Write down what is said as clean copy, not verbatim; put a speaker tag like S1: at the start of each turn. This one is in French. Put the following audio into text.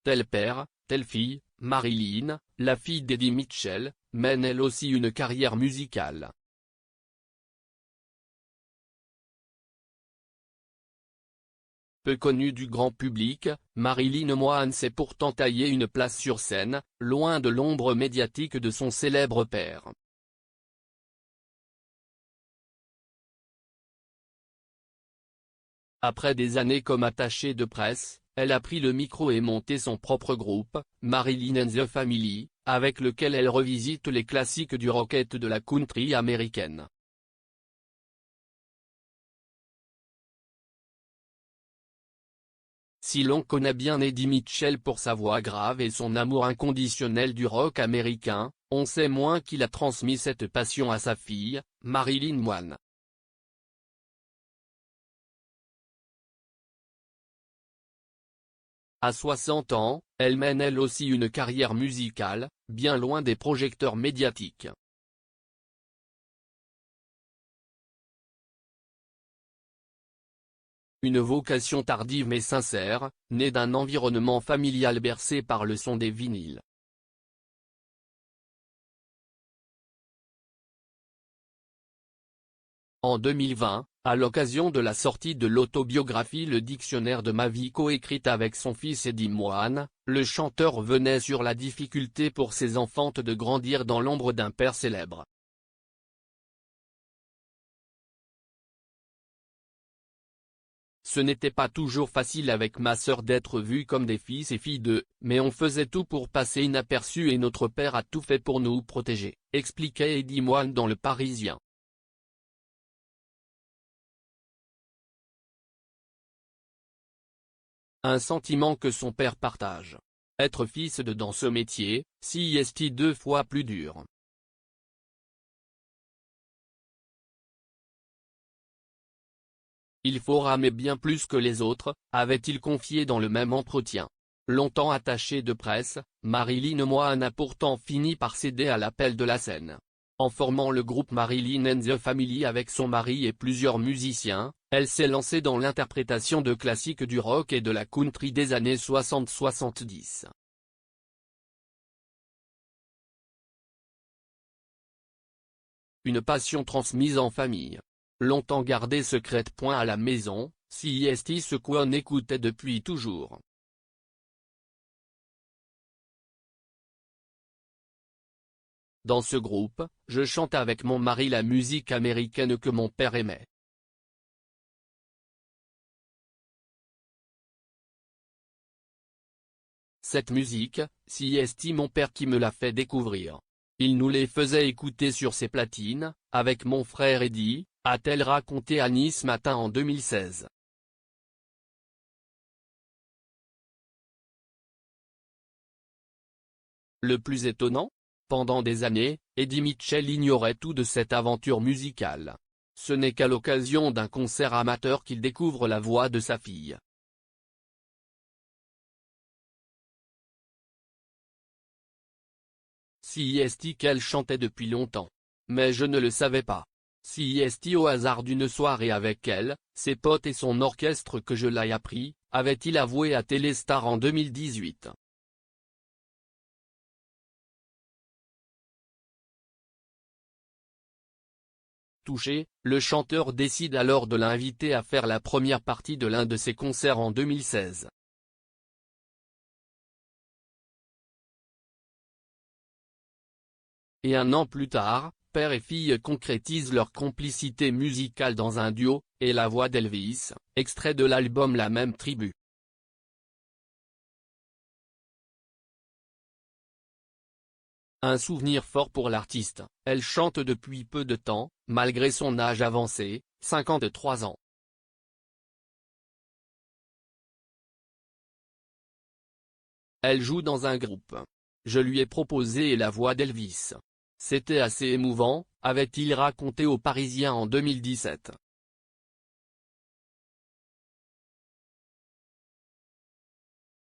S1: Tel père, telle fille, Marilyn, la fille d'Eddie Mitchell, mène elle aussi une carrière musicale. Peu connue du grand public, Marilyn Moine s'est pourtant taillé une place sur scène, loin de l'ombre médiatique de son célèbre père. Après des années comme attachée de presse, elle a pris le micro et monté son propre groupe, Marilyn and the Family, avec lequel elle revisite les classiques du rock et de la country américaine. Si l'on connaît bien Eddie Mitchell pour sa voix grave et son amour inconditionnel du rock américain, on sait moins qu'il a transmis cette passion à sa fille, Marilyn Moine. À 60 ans, elle mène elle aussi une carrière musicale, bien loin des projecteurs médiatiques. Une vocation tardive mais sincère, née d'un environnement familial bercé par le son des vinyles. En 2020, à l'occasion de la sortie de l'autobiographie Le Dictionnaire de ma vie coécrite avec son fils Eddie Moine, le chanteur revenait sur la difficulté pour ses enfants de grandir dans l'ombre d'un père célèbre. Ce n'était pas toujours facile avec ma sœur d'être vus comme des fils et filles d'eux, mais on faisait tout pour passer inaperçus et notre père a tout fait pour nous protéger, expliquait Eddie Moine dans Le Parisien. Un sentiment que son père partage. Être fils de dans ce métier, c'est 2 fois plus dur. Il faut ramer bien plus que les autres, avait-il confié dans le même entretien. Longtemps attachée de presse, Marilyn Moine a pourtant fini par céder à l'appel de la scène. En formant le groupe Marilyn and the Family avec son mari et plusieurs musiciens, elle s'est lancée dans l'interprétation de classiques du rock et de la country des années 60-70. Une passion transmise en famille. Longtemps gardée secrète. À la maison, c'est ce qu'on écoutait depuis toujours. Dans ce groupe, je chante avec mon mari la musique américaine que mon père aimait. Cette musique, c'est mon père qui me l'a fait découvrir. Il nous les faisait écouter sur ses platines, avec mon frère Eddie, a-t-elle raconté à Nice Matin en 2016. Le plus étonnant ? Pendant des années, Eddie Mitchell ignorait tout de cette aventure musicale. Ce n'est qu'à l'occasion d'un concert amateur qu'il découvre la voix de sa fille. C'est qu'elle chantait depuis longtemps. Mais je ne le savais pas. C'est au hasard d'une soirée avec elle, ses potes et son orchestre que je l'ai appris, avait-il avoué à Téléstar en 2018. Touché, le chanteur décide alors de l'inviter à faire la première partie de l'un de ses concerts en 2016. Et un an plus tard, père et fille concrétisent leur complicité musicale dans un duo, et la voix d'Elvis, extrait de l'album La Même Tribu. Un souvenir fort pour l'artiste, elle chante depuis peu de temps, malgré son âge avancé, 53 ans. Elle joue dans un groupe. Je lui ai proposé la voix d'Elvis. C'était assez émouvant, avait-il raconté aux Parisiens en 2017.